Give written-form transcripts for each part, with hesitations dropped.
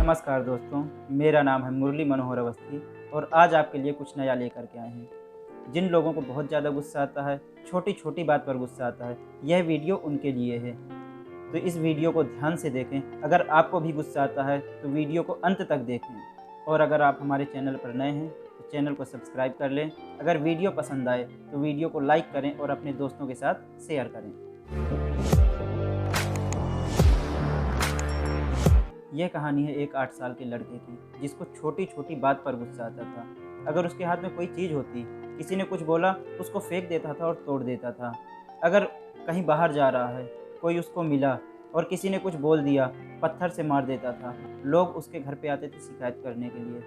नमस्कार दोस्तों, मेरा नाम है मुरली मनोहर अवस्थी और आज आपके लिए कुछ नया लेकर के आए हैं। जिन लोगों को बहुत ज़्यादा गुस्सा आता है, छोटी छोटी बात पर गुस्सा आता है, यह वीडियो उनके लिए है। तो इस वीडियो को ध्यान से देखें। अगर आपको भी गुस्सा आता है तो वीडियो को अंत तक देखें और अगर आप हमारे चैनल पर नए हैं तो चैनल को सब्सक्राइब कर लें। अगर वीडियो पसंद आए तो वीडियो को लाइक करें और अपने दोस्तों के साथ शेयर करें। यह कहानी है एक 8 साल के लड़के की, जिसको छोटी छोटी बात पर गुस्सा आता था। अगर उसके हाथ में कोई चीज़ होती, किसी ने कुछ बोला, उसको फेंक देता था और तोड़ देता था। अगर कहीं बाहर जा रहा है, कोई उसको मिला और किसी ने कुछ बोल दिया, पत्थर से मार देता था। लोग उसके घर पे आते थे शिकायत करने के लिए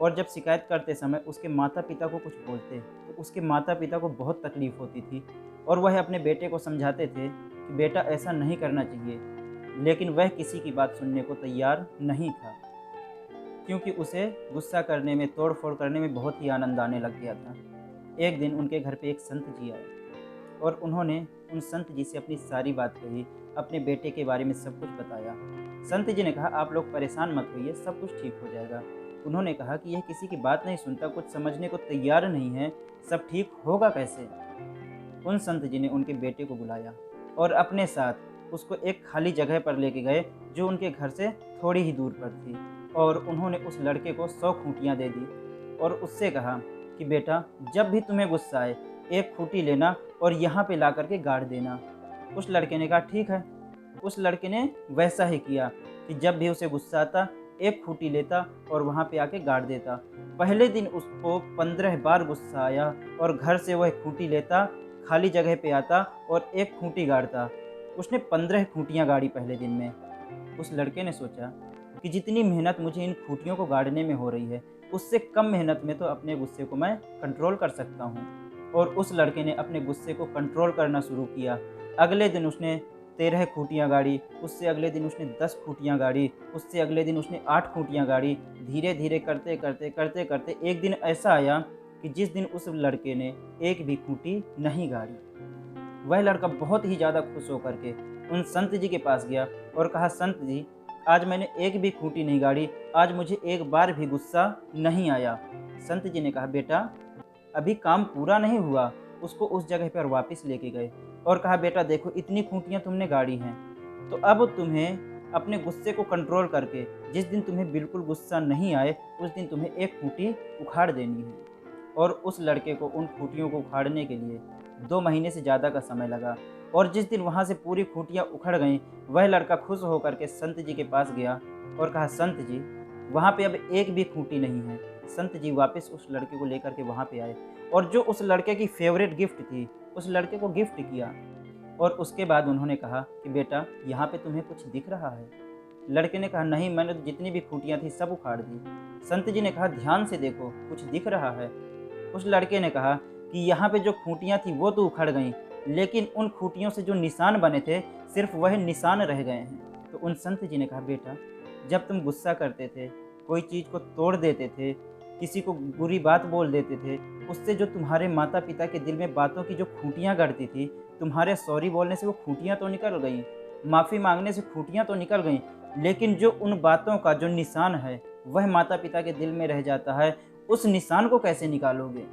और जब शिकायत करते समय उसके माता पिता को कुछ बोलते तो उसके माता पिता को बहुत तकलीफ़ होती थी और वह अपने बेटे को समझाते थे कि बेटा ऐसा नहीं करना चाहिए, लेकिन वह किसी की बात सुनने को तैयार नहीं था, क्योंकि उसे गुस्सा करने में, तोड़ फोड़ करने में बहुत ही आनंद आने लग गया था। एक दिन उनके घर पे एक संत जी आए और उन्होंने उन संत जी से अपनी सारी बात कही, अपने बेटे के बारे में सब कुछ बताया। संत जी ने कहा, आप लोग परेशान मत होइए, सब कुछ ठीक हो जाएगा। उन्होंने कहा कि यह किसी की बात नहीं सुनता, कुछ समझने को तैयार नहीं है, सब ठीक होगा कैसे। उन संत जी ने उनके बेटे को बुलाया और अपने साथ उसको एक खाली जगह पर लेके गए जो उनके घर से थोड़ी ही दूर पर थी और उन्होंने उस लड़के को 100 खूंटियाँ दे दी और उससे कहा कि बेटा, जब भी तुम्हें गुस्सा आए एक खूंटी लेना और यहाँ पे ला करके गाड़ देना। उस लड़के ने कहा ठीक है। उस लड़के ने वैसा ही किया कि जब भी उसे गुस्सा आता एक खूंटी लेता और वहाँ पे आके गाड़ देता। पहले दिन उसको 15 बार गुस्सा आया और घर से वह खूंटी लेता, खाली जगह पे आता और एक खूंटी गाड़ता। उसने 15 खूंटियाँ गाड़ी पहले दिन में। उस लड़के ने सोचा कि जितनी मेहनत मुझे इन खूंटियों को गाड़ने में हो रही है, उससे कम मेहनत में तो अपने गुस्से को मैं कंट्रोल कर सकता हूँ। और उस लड़के ने अपने गुस्से को कंट्रोल करना शुरू किया। अगले दिन उसने 13 खूंटियाँ गाड़ी, उससे अगले दिन उसने 10 खूंटियाँ गाड़ी, उससे अगले दिन उसने 8 खूंटियाँ गाड़ी। धीरे धीरे करते करते करते करते एक दिन ऐसा आया कि जिस दिन उस लड़के ने एक भी खूंटी नहीं गाड़ी। वह लड़का बहुत ही ज़्यादा खुश होकर के उन संत जी के पास गया और कहा, संत जी, आज मैंने एक भी खूंटी नहीं गाड़ी, आज मुझे एक बार भी गुस्सा नहीं आया। संत जी ने कहा, बेटा, अभी काम पूरा नहीं हुआ। उसको उस जगह पर वापस लेके गए और कहा, बेटा देखो, इतनी खूंटियाँ तुमने गाड़ी हैं, तो अब तुम्हें अपने गुस्से को कंट्रोल करके जिस दिन तुम्हें बिल्कुल गुस्सा नहीं आए उस दिन तुम्हें एक खूंटी उखाड़ देनी है। और उस लड़के को उन खूंटियों को उखाड़ने के लिए 2 महीने से ज़्यादा का समय लगा और जिस दिन वहाँ से पूरी खूंटियाँ उखड़ गईं, वह लड़का खुश होकर के संत जी के पास गया और कहा, संत जी, वहाँ पे अब एक भी खूंटी नहीं है। संत जी वापस उस लड़के को लेकर के वहाँ पे आए और जो उस लड़के की फेवरेट गिफ्ट थी उस लड़के को गिफ्ट किया और उसके बाद उन्होंने कहा कि बेटा, यहाँ पे तुम्हें कुछ दिख रहा है। लड़के ने कहा, नहीं, मैंने तो जितनी भी खूंटियाँ थी सब उखाड़ दी। संत जी ने कहा, ध्यान से देखो, कुछ दिख रहा है। उस लड़के ने कहा कि यहाँ पे जो खूंटियाँ थी वो तो उखड़ गईं, लेकिन उन खूंटियों से जो निशान बने थे सिर्फ वह निशान रह गए हैं। तो उन संत जी ने कहा, बेटा, जब तुम गुस्सा करते थे, कोई चीज़ को तोड़ देते थे, किसी को बुरी बात बोल देते थे, उससे जो तुम्हारे माता पिता के दिल में बातों की जो खूंटियाँ गड़ती थी, तुम्हारे सॉरी बोलने से वो खूंटियाँ तो निकल गईं, माफ़ी मांगने से खूंटियाँ तो निकल गईं, लेकिन जो उन बातों का जो निशान है वह माता पिता के दिल में रह जाता है, उस निशान को कैसे निकालोगे।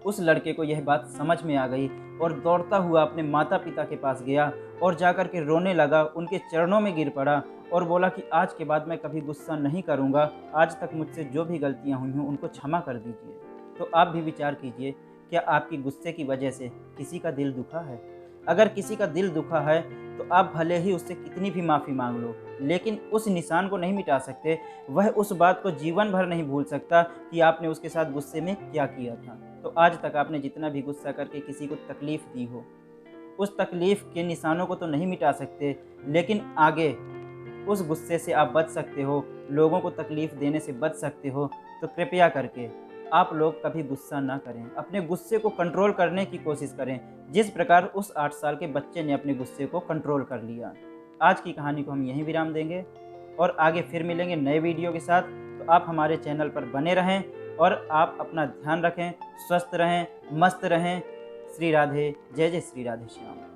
उस लड़के को यह बात समझ में आ गई और दौड़ता हुआ अपने माता पिता के पास गया और जाकर के रोने लगा, उनके चरणों में गिर पड़ा और बोला कि आज के बाद मैं कभी गुस्सा नहीं करूंगा, आज तक मुझसे जो भी गलतियां हुई हैं उनको क्षमा कर दीजिए। तो आप भी विचार कीजिए, क्या आपकी गुस्से की वजह से किसी का दिल दुखा है? अगर किसी का दिल दुखा है तो आप भले ही उससे कितनी भी माफ़ी मांग लो, लेकिन उस निशान को नहीं मिटा सकते। वह उस बात को जीवन भर नहीं भूल सकता कि आपने उसके साथ गुस्से में क्या किया था। तो आज तक आपने जितना भी गुस्सा करके किसी को तकलीफ़ दी हो, उस तकलीफ़ के निशानों को तो नहीं मिटा सकते, लेकिन आगे उस गुस्से से आप बच सकते हो, लोगों को तकलीफ़ देने से बच सकते हो। तो कृपया करके आप लोग कभी गुस्सा ना करें, अपने गुस्से को कंट्रोल करने की कोशिश करें, जिस प्रकार उस 8 साल के बच्चे ने अपने गुस्से को कंट्रोल कर लिया। आज की कहानी को हम यहीं विराम देंगे और आगे फिर मिलेंगे नए वीडियो के साथ। तो आप हमारे चैनल पर बने रहें और आप अपना ध्यान रखें, स्वस्थ रहें, मस्त रहें। श्री राधे, जय जय श्री राधे श्याम।